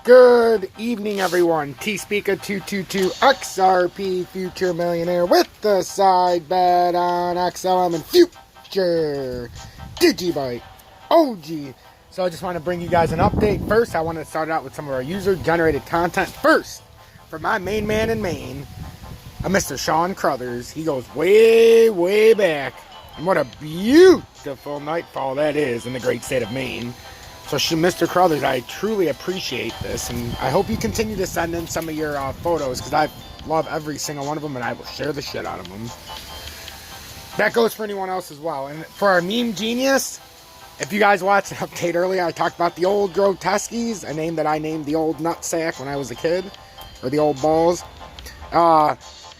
Good evening, everyone. T-Speaker222 XRP Future Millionaire with the side bet on XLM and Future Digibyte OG. So I just want to bring you guys an update. First, I want to start out with some of our user-generated content. First, for my main man in Maine, Mr. Sean Crothers. He goes way, way back. And what a beautiful nightfall that is in the great state of Maine. So, Mr. Crothers, I truly appreciate this, and I hope you continue to send in some of your photos, because I love every single one of them, and I will share the shit out of them. That goes for anyone else as well. And for our meme genius, if you guys watched an update earlier, I talked about the old Groteskis, a name that I named the old nutsack when I was a kid, or the old balls.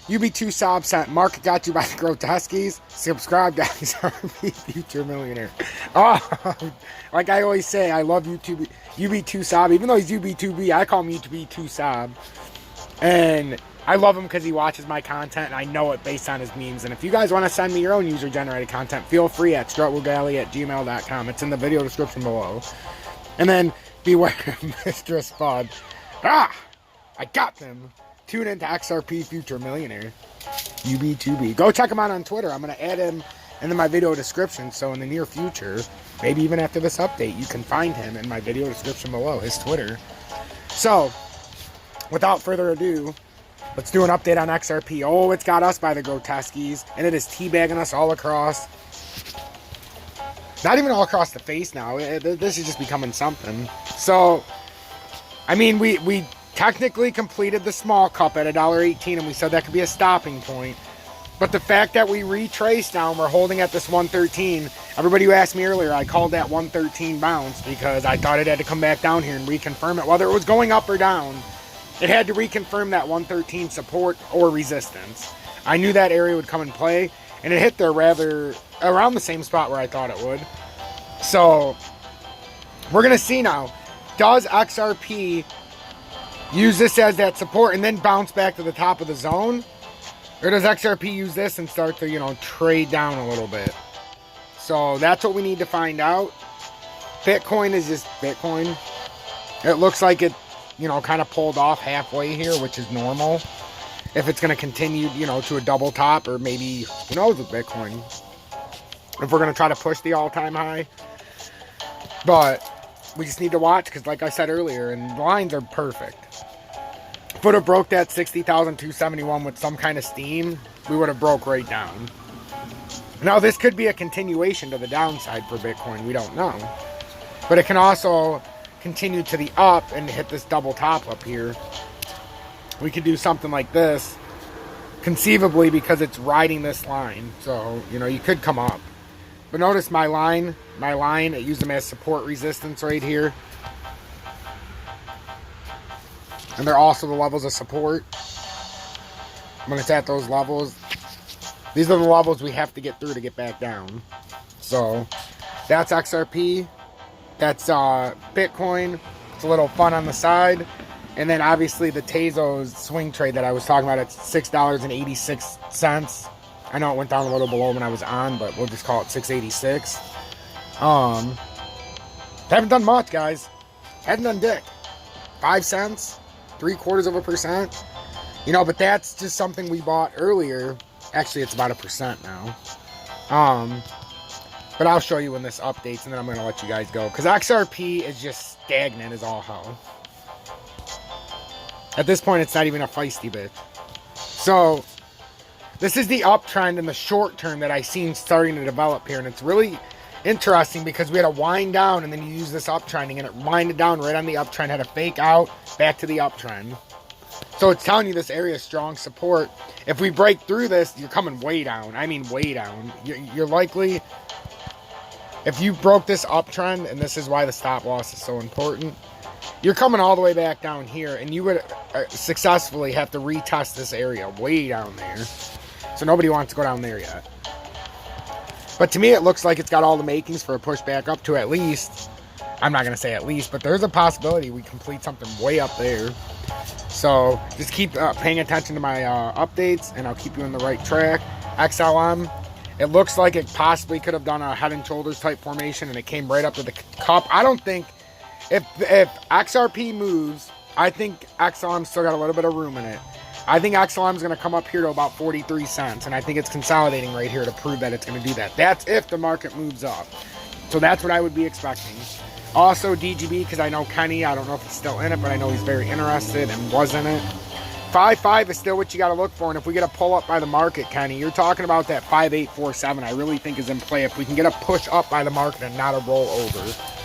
UB2 Sob sent, Mark got you by the Groteskis. Subscribe, guys. Future millionaire. Oh, like I always say, I love YouTube. UB2 Sob. Even though he's UB2B, I call him UB2 Sob. And I love him because he watches my content, and I know it based on his memes. And if you guys want to send me your own user-generated content, feel free at strutwogalley@gmail.com. It's in the video description below. And then beware of Mistress Spud. I got them. Tune into XRP Future Millionaire. UB2B. Go check him out on Twitter. I'm going to add him in my video description. So in the near future, maybe even after this update, you can find him in my video description below, his Twitter. So, without further ado, let's do an update on XRP. Oh, it's got us by the Groteskis. And it is teabagging us all across. Not even all across the face now. This is just becoming something. So, I mean, we technically completed the small cup at $1.18, and we said that could be a stopping point. But the fact that we retraced now and we're holding at this 113, everybody who asked me earlier, I called that 113 bounce because I thought it had to come back down here and reconfirm it. Whether it was going up or down, it had to reconfirm that 113 support or resistance. I knew that area would come in play, and it hit there rather around the same spot where I thought it would. So, we're going to see now. Does XRP use this as that support and then bounce back to the top of the zone? Or does XRP use this and start to, trade down a little bit? So that's what we need to find out. Bitcoin is just Bitcoin. It looks like it, kind of pulled off halfway here, which is normal. If it's going to continue, to a double top, or maybe, who knows with Bitcoin. If we're going to try to push the all-time high. But we just need to watch, because like I said earlier, and the lines are perfect. If we would have broke that 60,271 with some kind of steam, we would have broke right down. Now, this could be a continuation to the downside for Bitcoin. We don't know. But it can also continue to the up and hit this double top up here. We could do something like this, conceivably, because it's riding this line. So, you could come up. But notice my line, it used them as support resistance right here. And they're also the levels of support. When it's at those levels, these are the levels we have to get through to get back down. So, that's XRP. That's Bitcoin. It's a little fun on the side. And then obviously the Tezos swing trade that I was talking about at $6.86. I know it went down a little below when I was on, but we'll just call it 686. Haven't done much, guys. Haven't done dick. 5 cents, 0.75%. But that's just something we bought earlier. Actually, it's about 1% now. But I'll show you when this updates, and then I'm going to let you guys go. Because XRP is just stagnant as all hell. At this point, it's not even a feisty bitch. So, this is the uptrend in the short term that I seen starting to develop here. And it's really interesting because we had a wind down, and then you use this uptrending, and it winded down right on the uptrend, had a fake out, back to the uptrend. So it's telling you this area is strong support. If we break through this, you're coming way down. I mean way down. You're likely, if you broke this uptrend, and this is why the stop loss is so important, you're coming all the way back down here, and you would successfully have to retest this area way down there. So nobody wants to go down there yet. But to me, it looks like it's got all the makings for a push back up to at least, I'm not going to say at least, but there's a possibility we complete something way up there. So just keep paying attention to my updates, and I'll keep you on the right track. XLM, It looks like it possibly could have done a head and shoulders type formation, and it came right up to the cup. I don't think, if XRP moves, I think XLM still got a little bit of room in it. I think XLM is going to come up here to about 43 cents, and I think it's consolidating right here to prove that it's going to do that. That's if the market moves up. So that's what I would be expecting. Also DGB, because I know Kenny, I don't know if he's still in it, but I know he's very interested and was in it. 5.5 is still what you got to look for, and if we get a pull up by the market, Kenny, you're talking about that 5.847 I really think is in play if we can get a push up by the market and not a roll over.